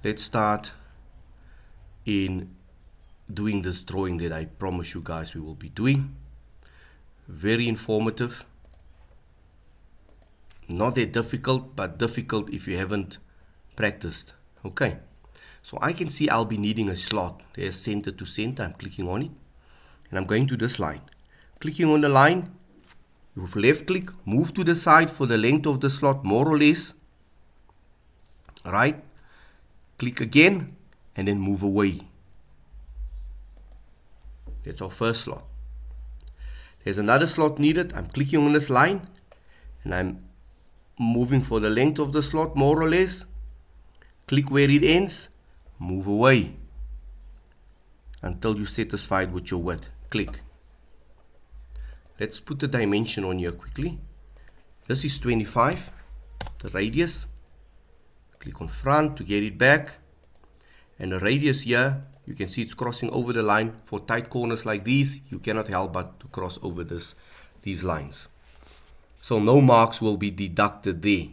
let's start in doing this drawing that I promise you guys we will be doing. Very informative. Not that difficult, but difficult if you haven't practiced. Okay, so I can see I'll be needing a slot. There's center to center. I'm clicking on it, and I'm going to this line. Clicking on the line, with left click, move to the side for the length of the slot, more or less. Right, click again, and then move away. That's our first slot. There's another slot needed. I'm clicking on this line, and I'm moving for the length of the slot, more or less. Click where it ends, move away until you're satisfied with your width. Click. Let's put the dimension on here quickly. This is 25, the radius. Click on front to get it back. And the radius here, you can see it's crossing over the line. For tight corners like these, you cannot help but to cross over these lines. So no marks will be deducted there.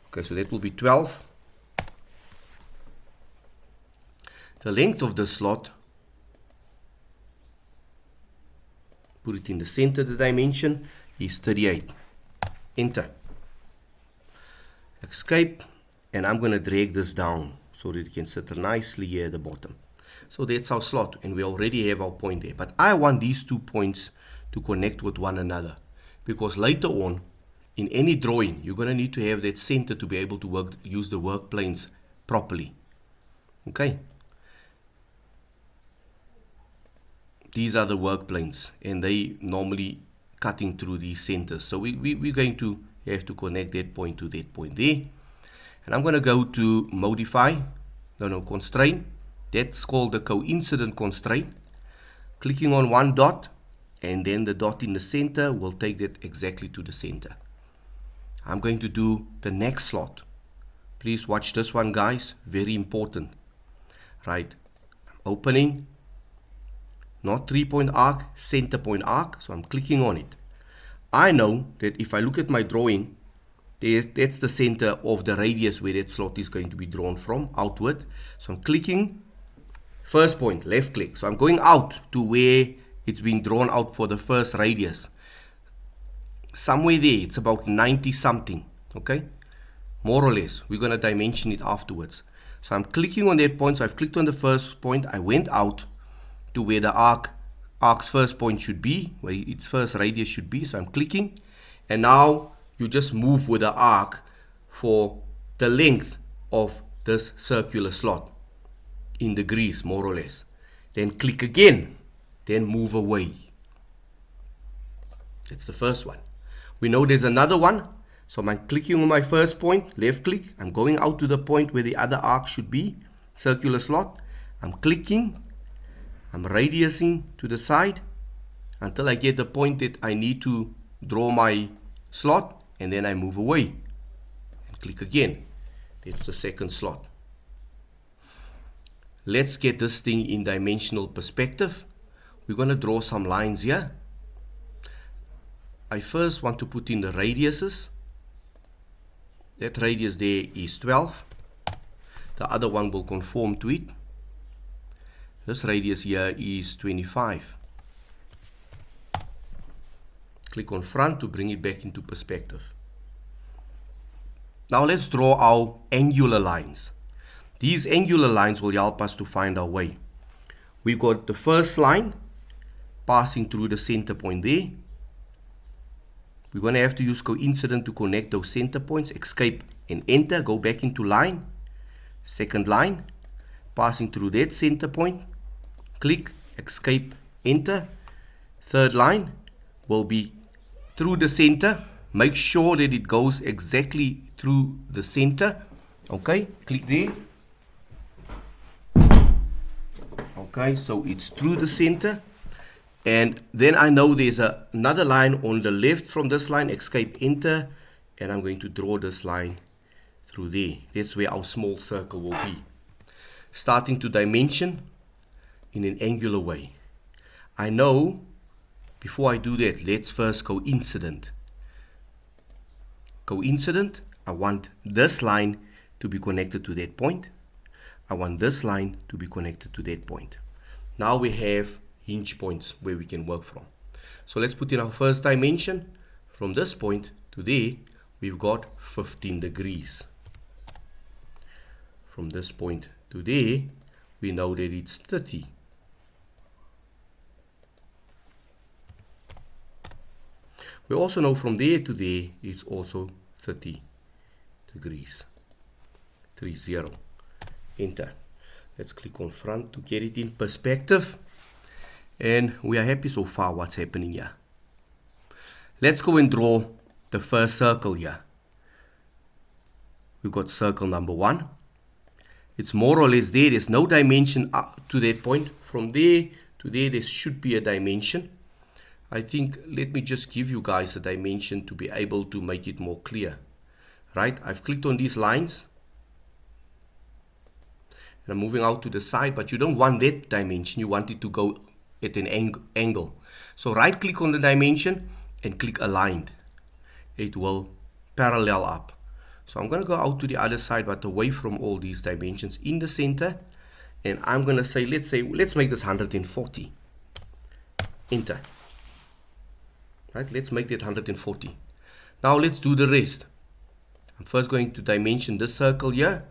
Okay, so that will be 12. The length of the slot, put it in the center, the dimension is 38. Enter. Escape, and I'm going to drag this down so that it can sit nicely here at the bottom. So that's our slot, and we already have our point there. But I want these 2 points to connect with one another, because later on, in any drawing, you're going to need to have that center to be able to use the work planes properly. Okay. These are the work planes, and they normally cutting through these centers. So we're going to have to connect that point to that point there. And I'm going to go to modify, constraint. That's called the coincident constraint. Clicking on one dot, and then the dot in the center will take that exactly to the center. I'm going to do the next slot. Please watch this one, guys. Very important. Right. I'm opening. Not 3-point arc, center point arc. So I'm clicking on it. I know that if I look at my drawing, that's the center of the radius where that slot is going to be drawn from, outward. So I'm clicking, first point, left click. So I'm going out to where it's being drawn out for the first radius. Somewhere there, it's about 90 something, okay? More or less. We're going to dimension it afterwards. So I'm clicking on that point. So I've clicked on the first point. I went out to where the arc's first point should be, where its first radius should be. So I'm clicking, and now you just move with the arc for the length of this circular slot in degrees, more or less. Then click again, then move away. That's the first one. We know there's another one, so I'm clicking on my first point, left click. I'm going out to the point where the other arc should be, circular slot. I'm clicking, I'm radiusing to the side until I get the point that I need to draw my slot, and then I move away and click again. That's the second slot. Let's get this thing in dimensional perspective. We're going to draw some lines here. I first want to put in the radiuses. That radius there is 12. The other one will conform to it. This radius here is 25. Click on front to bring it back into perspective. Now let's draw our angular lines. These angular lines will help us to find our way. We've got the first line passing through the center point there. We're going to have to use coincident to connect those center points. Escape and enter, go back into line. Second line, passing through that center point. Click, escape, enter. Third line will be through the center. Make sure that it goes exactly through the center. Okay, click there. Okay, so it's through the center. And then I know there's another line on the left from this line. Escape, enter. And I'm going to draw this line through there. That's where our small circle will be. Starting to dimension in an angular way. I know, before I do that, let's first coincident. Coincident, I want this line to be connected to that point. I want this line to be connected to that point. Now we have hinge points where we can work from. So let's put in our first dimension. From this point to there, we've got 15 degrees. From this point to there, we know that it's 30. We also know from there to there, it's also 30 degrees. 30. Enter. Let's click on front to get it in perspective. And we are happy so far what's happening here. Let's go and draw the first circle here. We've got circle number 1. It's more or less there. There's no dimension up to that point. From there to there should be a dimension. I think, let me just give you guys a dimension to be able to make it more clear. Right, I've clicked on these lines. And I'm moving out to the side, but you don't want that dimension. You want it to go at an angle. So right click on the dimension and click aligned. It will parallel up. So I'm going to go out to the other side, but away from all these dimensions in the center. And I'm going to say, let's make this 140. Enter. Right, let's make that 140. Now let's do the rest. I'm first going to dimension this circle here.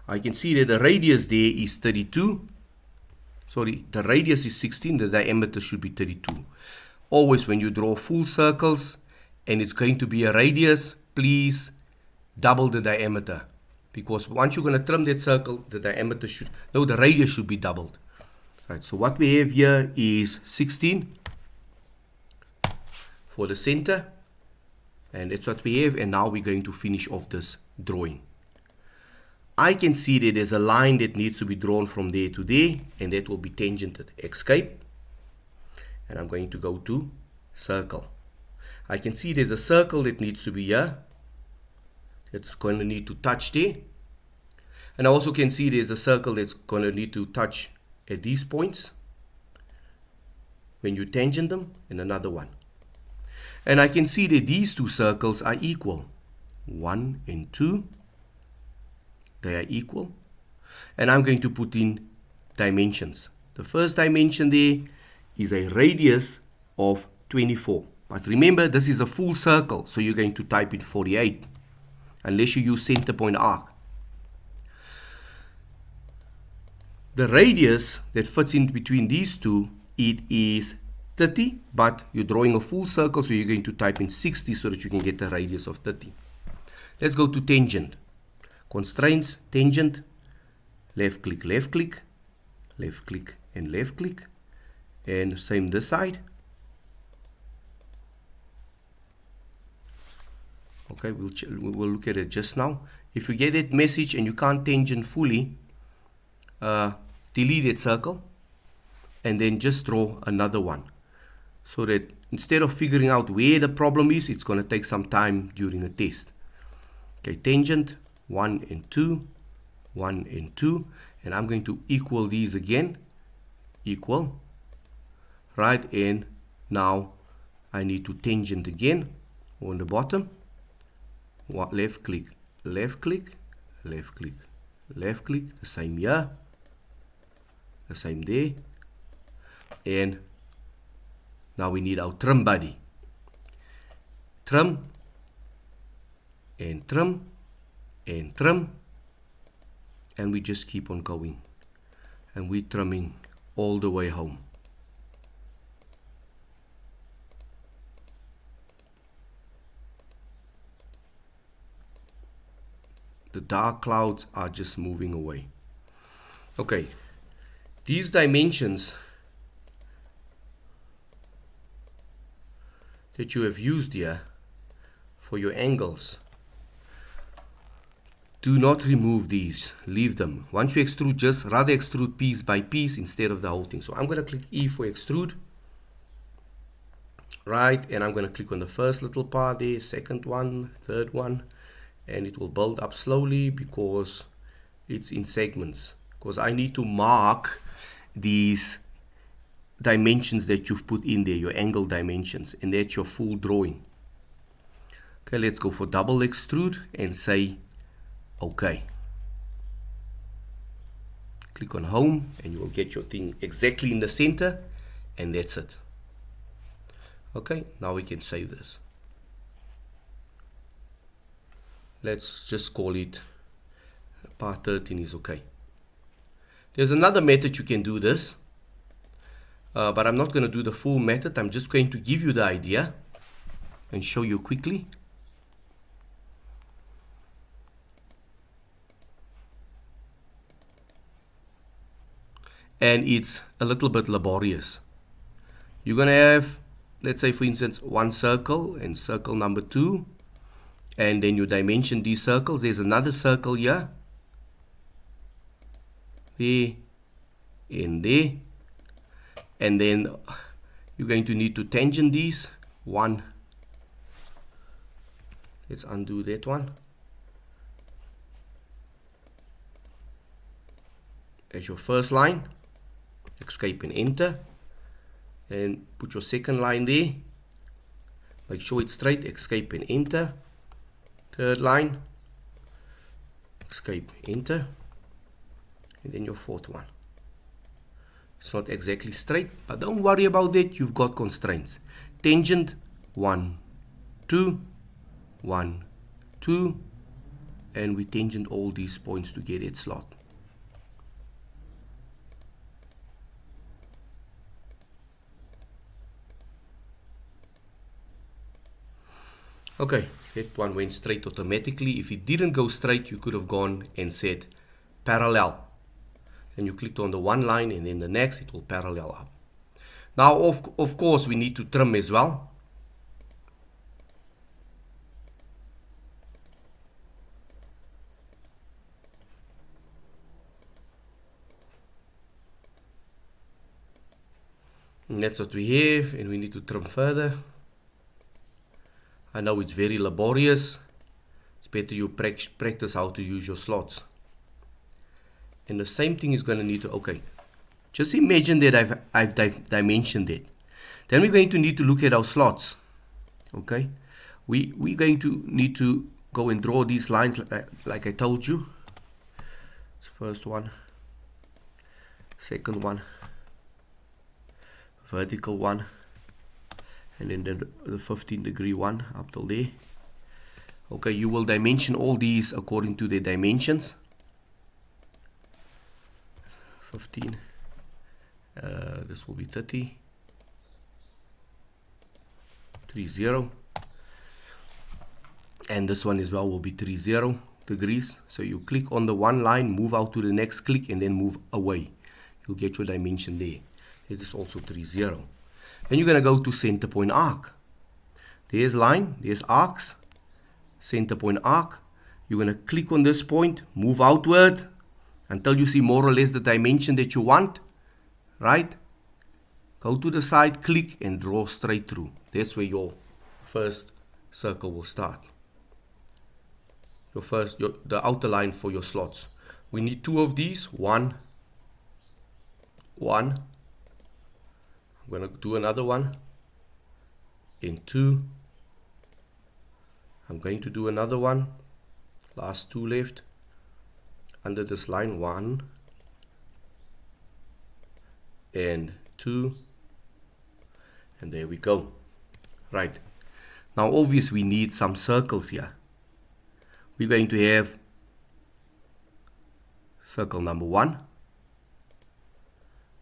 I can see that the radius there is 32. Sorry, the radius is 16, the diameter should be 32. Always when you draw full circles and it's going to be a radius, please double the diameter. Because once you're going to trim that circle, the diameter should, no, the radius should be doubled. Right, so what we have here is 16 for the center. And that's what we have. And now we're going to finish off this drawing. I can see that there's a line that needs to be drawn from there to there, and that will be tangented. Escape. And I'm going to go to circle. I can see there's a circle that needs to be here. That's going to need to touch there. And I also can see there's a circle that's going to need to touch at these points when you tangent them, and another one. And I can see that these two circles are equal. 1 and 2. They are equal. And I'm going to put in dimensions. The first dimension there is a radius of 24. But remember, this is a full circle, so you're going to type in 48. Unless you use center point arc. The radius that fits in between these two, it is 30, but you're drawing a full circle, so you're going to type in 60 so that you can get a radius of 30. Let's go to tangent. Constraints, tangent, left click, left click, left click and left click, and same this side. Okay, we'll look at it just now. If you get that message and you can't tangent fully, delete that circle and then just draw another one. So that instead of figuring out where the problem is, it's going to take some time during a test. Okay, tangent, 1 and 2, 1 and 2, and I'm going to equal these again, equal, right, and now I need to tangent again on the bottom, left click, left click, left click, left click, the same here, the same there, and now we need our trim body, trim, and trim, and trim, and we just keep on going, and we're trimming all the way home. The dark clouds are just moving away. Okay, these dimensions that you have used here for your angles, do not remove these, leave them. Once you extrude, just rather extrude piece by piece instead of the whole thing. So I'm going to click E for extrude, right, and I'm going to click on the first little part there, second one, third one, and it will build up slowly because it's in segments, because I need to mark these dimensions that you've put in there, your angle dimensions, and that's your full drawing. Okay, let's go for double extrude and say OK. Click on home and you will get your thing exactly in the center, and that's it. Okay, now we can save this. Let's just call it part 13 is okay. There's another method you can do this, but I'm not going to do the full method. I'm just going to give you the idea and show you quickly. And it's a little bit laborious. You're going to have, let's say for instance, one circle and circle number 2, and then you dimension these circles. There's another circle here, there, and there, and then you're going to need to tangent these. One, let's undo that one. As your first line, escape and enter, and put your second line there. Make sure it's straight, escape and enter. Third line, escape, enter, and then your fourth one. It's not exactly straight, but don't worry about that. You've got constraints. Tangent 1, 2, 1, 2, and we tangent all these points to get its slot. Okay, that one went straight automatically. If it didn't go straight, you could have gone and said parallel. And you clicked on the one line, and then the next, it will parallel up. Now, of course, we need to trim as well. And that's what we have, and we need to trim further. I know it's very laborious. It's better you practice how to use your slots. And the same thing is going to need to, okay, just imagine that I've dimensioned it. Then we're going to need to look at our slots. Okay, we're going to need to go and draw these lines like I told you. It's first one, second one, vertical one, and then the 15-degree one up till there. Okay, you will dimension all these according to their dimensions. 15, this will be 30, 30, and this one as well will be 30 degrees. So you click on the one line, move out to the next click, and then move away. You'll get your dimension there. It is also 30. Then you're going to go to center point arc. There's line, there's arcs, center point arc. You're going to click on this point, move outward until you see more or less the dimension that you want, right? Go to the side, click, and draw straight through. That's where your first circle will start. The outer line for your slots. We need 2 of these. One. I'm going to do another one. And 2. I'm going to do another one. Last 2 left. Under this line, 1 and 2, and there we go. Right, now obviously we need some circles here. We're going to have circle number 1,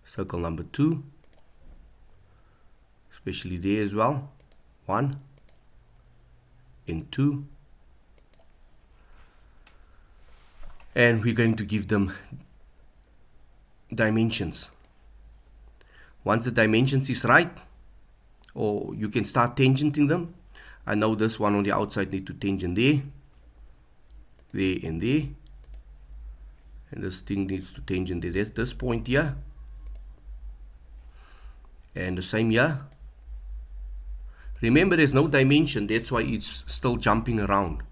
circle number 2, especially there as well, 1 and 2. And we're going to give them dimensions. Once the dimensions is right, or you can start tangenting them. I know this one on the outside need to tangent there, there and there. And this thing needs to tangent there. That's this point here. And the same here. Remember, there's no dimension, that's why it's still jumping around.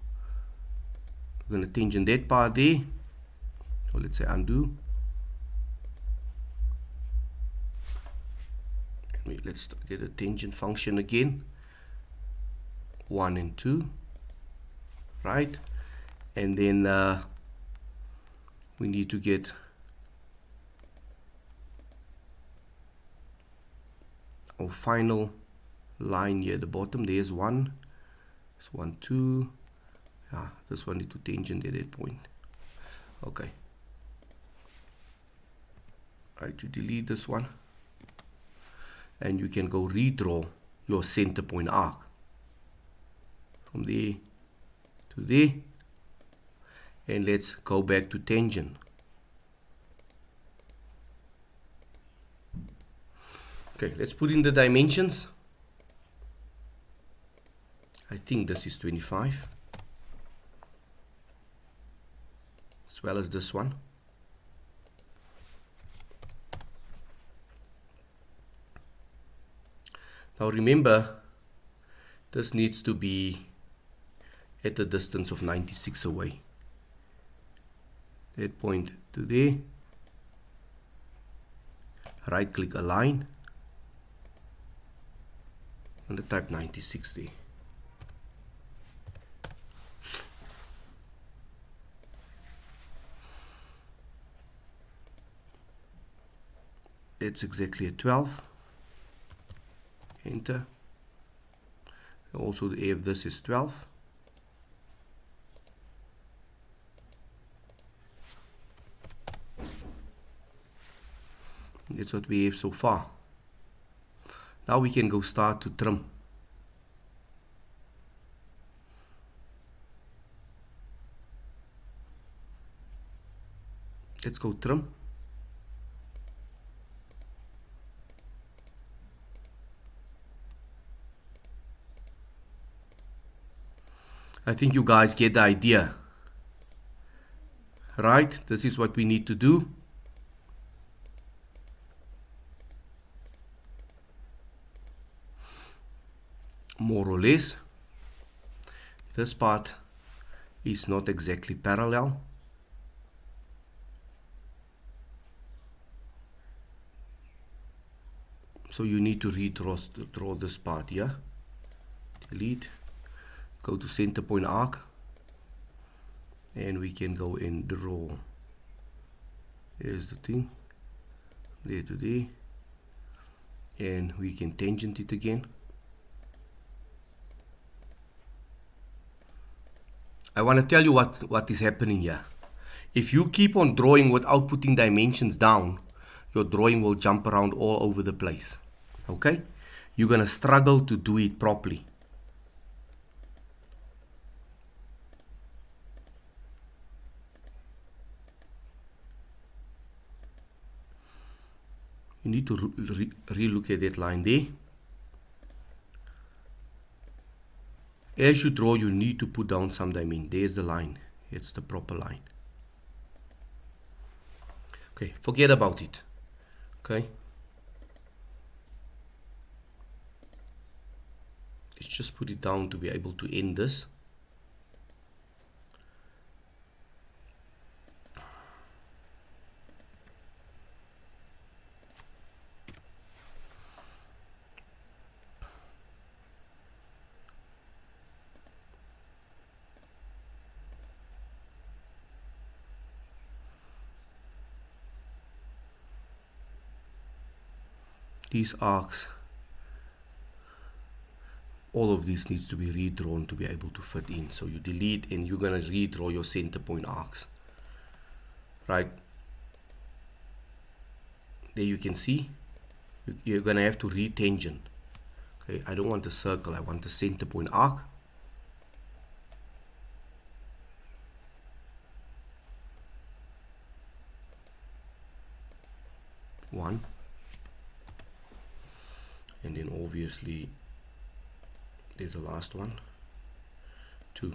We're going to tangent that part there. So let's say undo. Let's get a tangent function again. 1 and 2. Right? And then we need to get our final line here at the bottom. There's one. It's 1, 2. Yeah, this one need to tangent at that point. Okay. Right, you delete this one. And you can go redraw your center point arc. From there to there. And let's go back to tangent. Okay, let's put in the dimensions. I think this is 25. As well as this one. Now remember, this needs to be at a distance of 96 away. That point to there. Right click align. And type 96 there. It's exactly at 12. Enter. Also the A of this is 12. That's what we have so far. Now we can go start to trim. Let's go trim. I think you guys get the idea. Right? This is what we need to do. More or less. This part is not exactly parallel. So you need to draw this part here. Delete. Go to center point arc. And we can go and draw. Here's the thing. There to there. And we can tangent it again. I want to tell you what is happening here. If you keep on drawing without putting dimensions down, your drawing will jump around all over the place. Okay? You're going to struggle to do it properly. You need to re-look at that line there. As you draw, you need to put down some dimension. There's the line. It's the proper line. Okay, forget about it. Okay. Let's just put it down to be able to end this. These arcs, all of these needs to be redrawn to be able to fit in. So you delete and you're going to redraw your center point arcs. Right? There you can see you're going to have to retangent. Okay, I don't want a circle, I want a center point arc. One. And then obviously there's the last one. 2.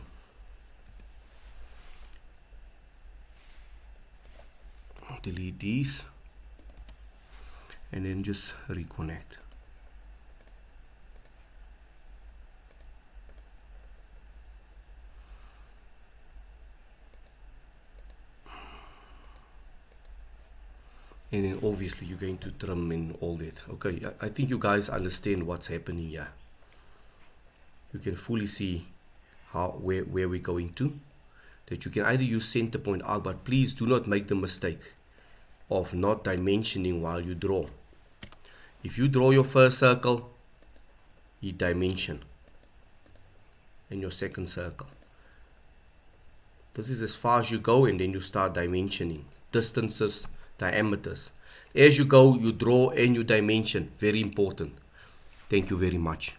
Delete these and then just reconnect. And then obviously you're going to trim and all that. Okay, I think you guys understand what's happening here. You can fully see where we're going to. That you can either use center point arc, but please do not make the mistake of not dimensioning while you draw. If you draw your first circle, you dimension in your second circle. This is as far as you go, and then you start dimensioning distances, diameters. As you go, you draw and you dimension. Very important. Thank you very much.